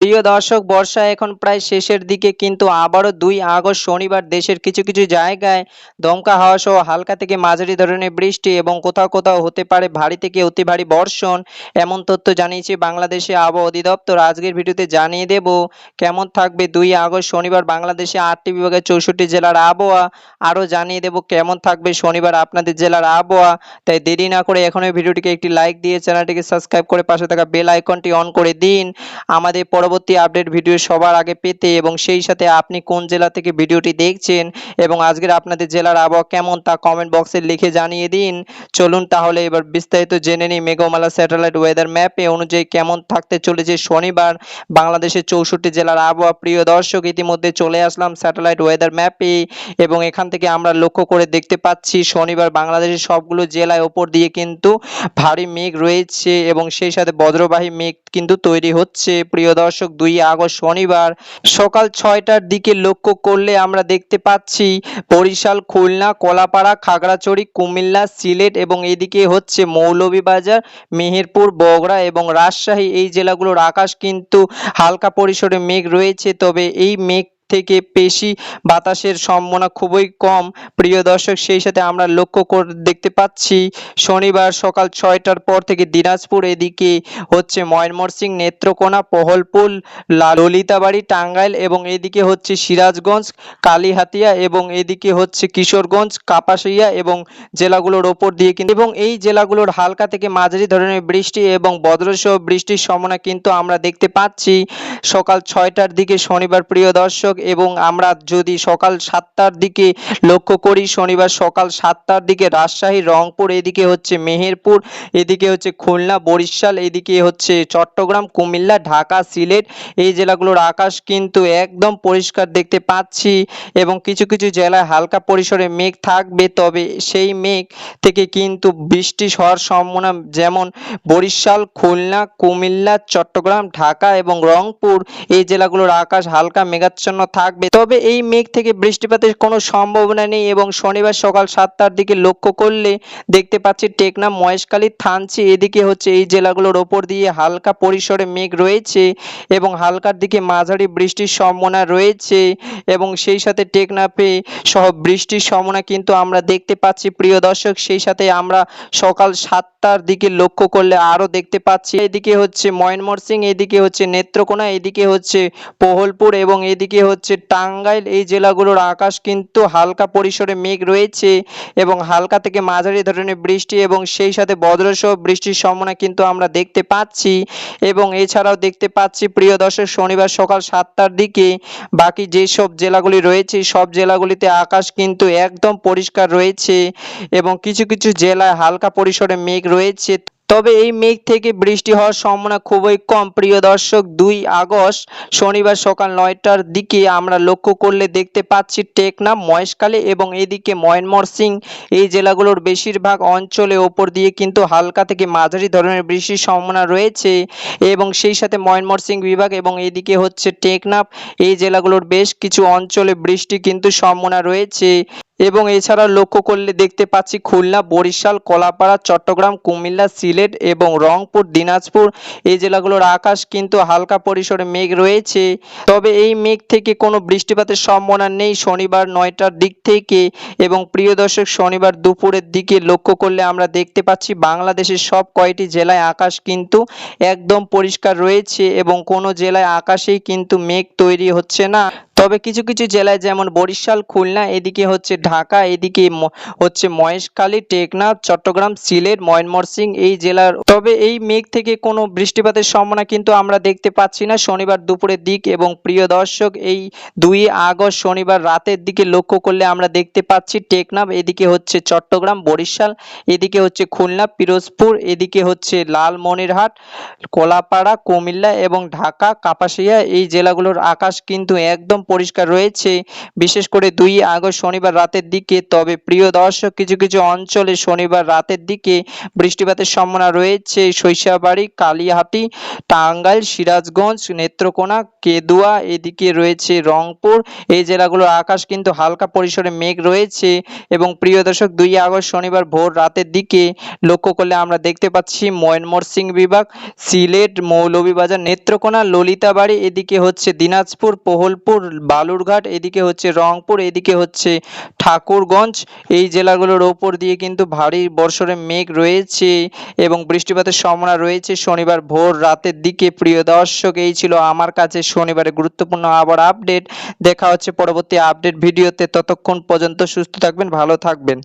প্রিয় দর্শক, বর্ষা এখন প্রায় শেষের দিকে, কিন্তু আবারও 2 আগস্ট শনিবার দেশের কিছু কিছু জায়গায় দমকা হাওয়া সহ হালকা থেকে মাঝারি ধরনের বৃষ্টি এবং কোথাও কোথাও হতে পারে ভারী থেকে অতি ভারী বর্ষণ, এমন তথ্য জানিয়েছে বাংলাদেশে আবহাওয়া অধিদপ্তর। আজকের ভিডিওতে জানিয়ে দেব কেমন থাকবে 2 আগস্ট শনিবার বাংলাদেশে 8টি বিভাগের 64 জেলার আবহাওয়া। আরও জানিয়ে দেব কেমন থাকবে শনিবার আপনাদের জেলার আবহাওয়া। তাই দেরি না করে এখনই ভিডিওটিকে একটি লাইক দিয়ে চ্যানেলটিকে সাবস্ক্রাইব করে পাশে থাকা বেল আইকনটি অন করে দিন আমাদের পরবর্তী আপডেট ভিডিও সবার আগে পেতে, এবং সেই সাথে আপনি কোন জেলা থেকে ভিডিওটি দেখছেন এবং আজকের আপনাদের জেলার আবহাওয়া কেমন তা কমেন্ট বক্সে লিখে জানিয়ে দিন। চলুন তাহলে এবার বিস্তারিত জেনে নিই মেঘমালা স্যাটেলাইট ওয়েদার ম্যাপে অনুযায়ী কেমন থাকতে চলেছে শনিবার বাংলাদেশের 64 জেলার আবহাওয়া। প্রিয় দর্শক, ইতিমধ্যে চলে আসলাম স্যাটেলাইট ওয়েদার ম্যাপে এবং এখান থেকে আমরা লক্ষ্য করে দেখতে পাচ্ছি শনিবার বাংলাদেশের সবগুলো জেলায় ওপর দিয়ে কিন্তু ভারী মেঘ রয়েছে এবং সেই সাথে বজ্রবাহী মেঘ কিন্তু তৈরি হচ্ছে। প্রিয় দর্শক, 2 আগস্ট শনিবার সকাল 6টার দিকে লক্ষ্য করলে আমরা দেখতে পাচ্ছি বরিশাল, খুলনা, কলাপাড়া, খাগড়াছড়ি, কুমিল্লা, সিলেট এবং এদিকে হচ্ছে মৌলভীবাজার, মেহেরপুর, বগুড়া এবং রাজশাহী, এই জেলাগুলোর আকাশ কিন্তু হালকা পরিসরে মেঘ রয়েছে, তবে এই মেঘ থেকে বেশি বাতাসের সম্ভাবনা খুবই কম। প্রিয় দর্শক, সেই সাথে আমরা লক্ষ্য করে দেখতে পাচ্ছি শনিবার সকাল 6টার পর থেকে দিনাজপুর, এদিকে হচ্ছে ময়মনসিংহ, নেত্রকোনা, পহলপুর, ললিতাবাড়ি, টাঙ্গাইল এবং এদিকে হচ্ছে সিরাজগঞ্জ, কালিহাতিয়া এবং এদিকে হচ্ছে কিশোরগঞ্জ, কাপাসিয়া এবং জেলাগুলোর ওপর দিয়ে কিন্তু এবং এই জেলাগুলোর হালকা থেকে মাঝারি ধরনের বৃষ্টি এবং বজ্রসহ বৃষ্টির সম্ভাবনা কিন্তু আমরা দেখতে পাচ্ছি সকাল 6টার দিকে শনিবার। প্রিয় দর্শক, এবং আমরা যদি সকাল 7টার দিকে লক্ষ্য করি, শনিবার সকাল 7টার দিকে রাজশাহী, রংপুর, এদিকে হচ্ছে মেহেরপুর, এদিকে হচ্ছে খুলনা, বরিশাল, এদিকে হচ্ছে চট্টগ্রাম, কুমিল্লা, ঢাকা, সিলেট, এই জেলাগুলোর আকাশ কিন্তু একদম পরিষ্কার দেখতে পাচ্ছি এবং কিছু কিছু জেলায় হালকা পরিসরে মেঘ থাকবে, তবে সেই মেঘ থেকে কিন্তু বৃষ্টি হওয়ার সম্ভাবনা, যেমন বরিশাল, খুলনা, কুমিল্লা, চট্টগ্রাম, ঢাকা এবং রংপুর, এই জেলাগুলোর আকাশ হালকা মেঘাচ্ছন্ন থাকবে, তবে এই মেঘ থেকে বৃষ্টিপাতের কোনো সম্ভাবনা নেই। এবং শনিবার সকাল 7টার দিকে লক্ষ্য করলে দেখতে পাচ্ছি টেকনাফ, মহেশখালী, থানচি, এদিকে হচ্ছে এই জেলাগুলোর ওপর দিয়ে হালকা পরিসরে মেঘ রয়েছে এবং হালকার দিকে মাঝারি বৃষ্টির সম্ভাবনা রয়েছে এবং সেই সাথে টেকনাফে সহ বৃষ্টির সম্ভাবনা কিন্তু আমরা দেখতে পাচ্ছি। প্রিয় দর্শক, সেই সাথে আমরা সকাল 7টার দিকে লক্ষ্য করলে আরও দেখতে পাচ্ছি এদিকে হচ্ছে ময়মনসিংহ, এদিকে হচ্ছে নেত্রকোনা, এদিকে হচ্ছে পহলপুর এবং এদিকে হচ্ছে টাঙ্গাইল, এই জেলাগুলোর আকাশ কিন্তু হালকা পরিসরে মেঘ রয়েছে এবং হালকা থেকে মাঝারি ধরনের বৃষ্টি এবং সেই সাথে বজ্রসহ বৃষ্টির সম্ভাবনা কিন্তু আমরা দেখতে পাচ্ছি। এবং এছাড়াও দেখতে পাচ্ছি প্রিয় দর্শক, শনিবার সকাল 7টার দিকে বাকি যেসব জেলাগুলি রয়েছে সব জেলাগুলিতে আকাশ কিন্তু একদম পরিষ্কার রয়েছে এবং কিছু কিছু জেলায় হালকা পরিসরে মেঘ রয়েছে, তবে এই মেঘ থেকে বৃষ্টি হওয়ার সম্ভাবনা খুবই কম। প্রিয় দর্শক, 2 আগস্ট শনিবার সকাল 9টার দিকে আমরা লক্ষ্য করলে দেখতে পাচ্ছি টেকনাফ, মহেশখালী এবং এদিকে ময়মনসিংহ, এই জেলাগুলোর বেশিরভাগ অঞ্চলে ওপর দিয়ে কিন্তু হালকা থেকে মাঝারি ধরনের বৃষ্টির সম্ভাবনা রয়েছে এবং সেই সাথে ময়মনসিংহ বিভাগ এবং এদিকে হচ্ছে টেকনাফ, এই জেলাগুলোর বেশ কিছু অঞ্চলে বৃষ্টি কিন্তু সম্ভাবনা রয়েছে। এবং এছাড়া লক্ষ্য করলে দেখতে পাচ্ছি খুলনা, বরিশাল, কলাপাড়া, চট্টগ্রাম, কুমিল্লা, সিলেট এবং রংপুর, দিনাজপুর, এই জেলাগুলোর আকাশ কিন্তু হালকা পরিসরে মেঘ রয়েছে, তবে এই মেঘ থেকে কোনো বৃষ্টিপাতের সম্ভাবনা নেই শনিবার 9টার দিক থেকে। এবং প্রিয় দর্শক, শনিবার দুপুরের দিকে লক্ষ্য করলে আমরা দেখতে পাচ্ছি বাংলাদেশের সব কয়টি জেলায় আকাশ কিন্তু একদম পরিষ্কার রয়েছে এবং কোনো জেলায় আকাশেই কিন্তু মেঘ তৈরি হচ্ছে না, তবে কিছু কিছু জেলায় যেমন বরিশাল, খুলনা, এদিকে হচ্ছে ঢাকা, এদিকে হচ্ছে মহেশখালী, টেকনাফ, চট্টগ্রাম, সিলেট, ময়মনসিংহ, এই জেলার, তবে এই মেঘ থেকে কোনো বৃষ্টিপাতের সম্ভাবনা কিন্তু আমরা দেখতে পাচ্ছি না শনিবার দুপুরের দিক। এবং প্রিয় দর্শক, এই 2 আগস্ট শনিবার রাতের দিকে লক্ষ্য করলে আমরা দেখতে পাচ্ছি টেকনাফ, এদিকে হচ্ছে চট্টগ্রাম, বরিশাল, এদিকে হচ্ছে খুলনা, পিরোজপুর, এদিকে হচ্ছে লালমনিরহাট, কলাপাড়া, কুমিল্লা এবং ঢাকা, কাপাসিয়া, এই জেলাগুলোর আকাশ কিন্তু একদম পরিষ্কার রয়েছে, বিশেষ করে 2 আগস্ট শনিবার রাতের দিকে। তবে প্রিয় দর্শক, কিছু কিছু অঞ্চলে শনিবার রাতের দিকে বৃষ্টিপাতের সম্ভাবনা রয়েছে। সরিষাবাড়ি, কালিহাতী, টাঙ্গাইল, সিরাজগঞ্জ, নেত্রকোনা, কেদুয়া, এদিকে রয়েছে রংপুর। এই জেলাগুলোর আকাশ কিন্তু হালকা পরিসরে মেঘ রয়েছে। এবং প্রিয় দর্শক, 2 আগস্ট শনিবার ভোর রাতের দিকে লক্ষ্য করলে আমরা দেখতে পাচ্ছি ময়মনসিংহ বিভাগ, সিলেট, মৌলভীবাজার, নেত্রকোনা, ললিতাবাড়ি, এদিকে হচ্ছে দিনাজপুর, কোহলপুর, বালুরঘাট, এদিকে হচ্ছে রংপুর, এদিকে হচ্ছে ঠাকুরগঞ্জ। এই জেলাগুলোর ওপর দিয়ে কিন্তু ভারী বর্ষণের মেঘ রয়েছে এবং বৃষ্টিপাতের সম্ভাবনা রয়েছে শনিবার ভোর রাতের দিকে। প্রিয় দর্শক, এই ছিল আমার কাছে শনিবারের গুরুত্বপূর্ণ আবহাওয়ার আপডেট। দেখা হচ্ছে পরবর্তী আপডেট ভিডিওতে। ততক্ষণ পর্যন্ত সুস্থ থাকবেন, ভালো থাকবেন।